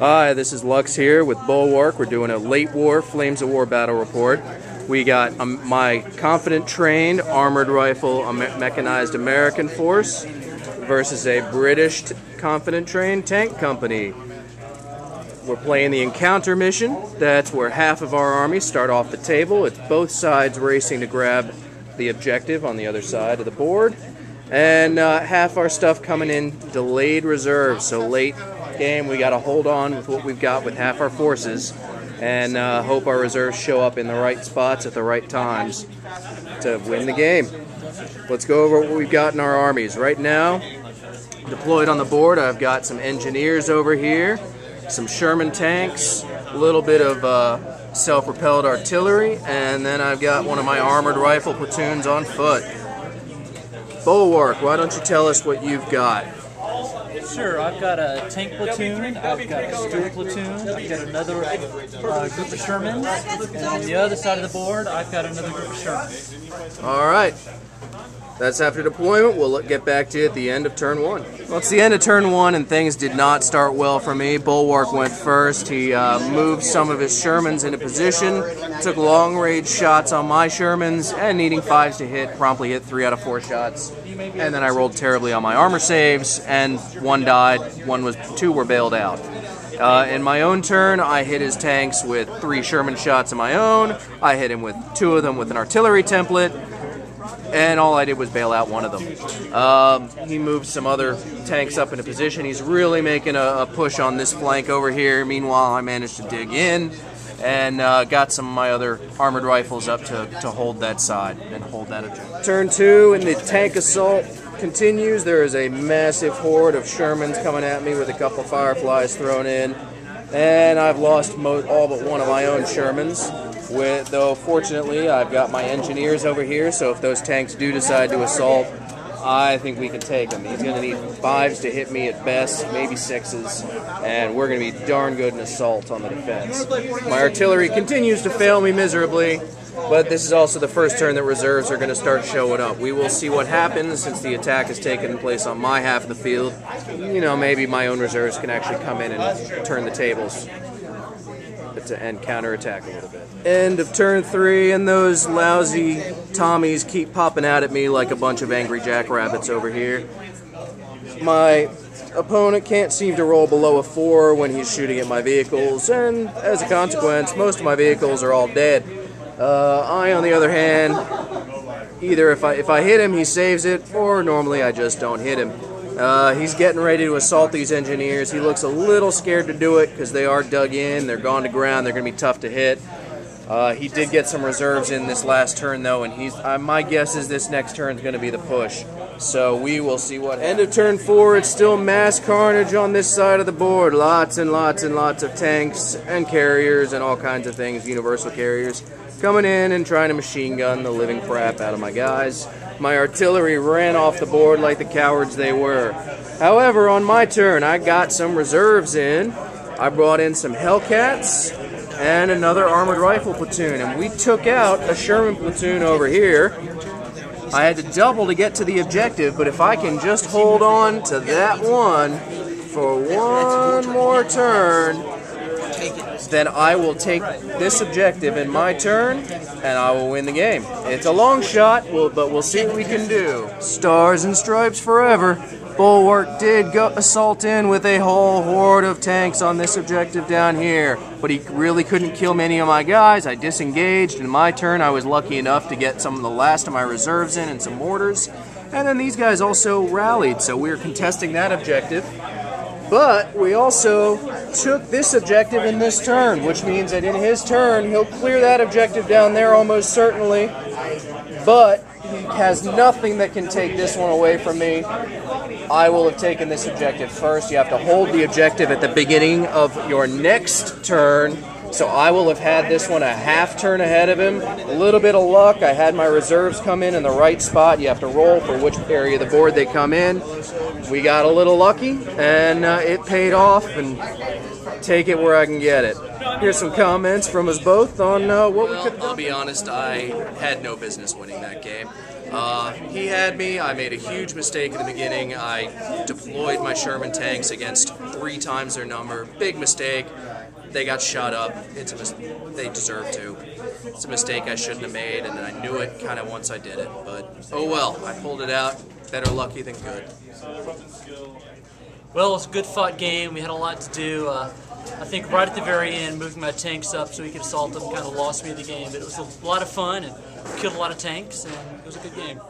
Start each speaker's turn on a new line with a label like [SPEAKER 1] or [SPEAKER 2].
[SPEAKER 1] Hi, this is Lux here with Bulwark. We're doing a late war Flames of War battle report. We got my confident trained armored rifle mechanized American force versus a British confident trained tank company. We're playing the encounter mission. That's where half of our army start off the table. It's both sides racing to grab the objective on the other side of the board. And half our stuff coming in delayed reserves, so late game we got to hold on with what we've got with half our forces and hope our reserves show up in the right spots at the right times to win the game. Let's go over what we've got in our armies. Right now, deployed on the board, I've got some engineers over here, some Sherman tanks, a little bit of self-propelled artillery, and then I've got one of my armored rifle platoons on foot. Bulwark, why don't you tell us what you've got?
[SPEAKER 2] Sure, I've got a tank platoon, I've got a Stuart platoon, I've got another group of Shermans, and on the other side of the board, I've got another group of Shermans.
[SPEAKER 1] Alright, that's after deployment. We'll get back to you at the end of turn one. Well, it's the end of turn one, and things did not start well for me. Bulwark went first. He moved some of his Shermans into position, took long-range shots on my Shermans, and needing 5s to hit, promptly hit 3 out of 4 shots. And then I rolled terribly on my armor saves, and 1 died, 2 were bailed out. In my own turn, I hit his tanks with 3 Sherman shots of my own. I hit him with 2 of them with an artillery template, and all I did was bail out 1 of them. He moved some other tanks up into position. He's really making a push on this flank over here. Meanwhile, I managed to dig in and got some of my other armored rifles up to hold that side and hold that objective. Turn 2 and the tank assault continues. There is a massive horde of Shermans coming at me with a couple Fireflies thrown in, and I've lost all but 1 of my own Shermans. Though fortunately I've got my engineers over here, so if those tanks do decide to assault, I think we can take him. He's going to need 5s to hit me at best, maybe 6s, and we're going to be darn good in assault on the defense. My artillery continues to fail me miserably, but this is also the first turn that reserves are going to start showing up. We will see what happens since the attack has taken place on my half of the field. You know, maybe my own reserves can actually come in and turn the tables and counterattack a little bit. End of turn 3, and those lousy Tommies keep popping out at me like a bunch of angry jackrabbits over here. My opponent can't seem to roll below a 4 when he's shooting at my vehicles, and as a consequence, most of my vehicles are all dead. I, on the other hand, either if I hit him, he saves it, or normally I just don't hit him. He's getting ready to assault these engineers. He looks a little scared to do it because they are dug in, they're gone to ground, they're going to be tough to hit. He did get some reserves in this last turn though, and my guess is this next turn is going to be the push. So we will see what happens. End of turn 4, it's still mass carnage on this side of the board. Lots and lots and lots of tanks and carriers and all kinds of things, universal carriers, coming in and trying to machine gun the living crap out of my guys. My artillery ran off the board like the cowards they were. However, on my turn, I got some reserves in. I brought in some Hellcats and another armored rifle platoon, and we took out a Sherman platoon over here. I had to double to get to the objective, but if I can just hold on to that one for 1 more turn, then I will take this objective in my turn, and I will win the game. It's a long shot, but we'll see what we can do. Stars and stripes forever. Bulwark did go assault in with a whole horde of tanks on this objective down here, but he really couldn't kill many of my guys. I disengaged. In my turn, I was lucky enough to get some of the last of my reserves in and some mortars, and then these guys also rallied, so we were contesting that objective. But we also took this objective in this turn, which means that in his turn, he'll clear that objective down there almost certainly, but he has nothing that can take this one away from me. I will have taken this objective first. You have to hold the objective at the beginning of your next turn, so I will have had this one a half turn ahead of him. A little bit of luck. I had my reserves come in the right spot. You have to roll for which area of the board they come in. We got a little lucky, and it paid off, and take it where I can get it. Here's some comments from us both on what we could...
[SPEAKER 3] I'll be honest, I had no business winning that game.
[SPEAKER 1] He had me. I made a huge mistake in the beginning. I deployed my Sherman tanks against 3 times their number. Big mistake. They got shot up. They deserve to. It's a mistake I shouldn't have made, and I knew it kind of once I did it. But oh well, I pulled it out. Better lucky than good.
[SPEAKER 2] Well, it was a good fought game. We had a lot to do. I think right at the very end, moving my tanks up so we could assault them kind of lost me the game. But it was a lot of fun, and killed a lot of tanks, and it was a good game.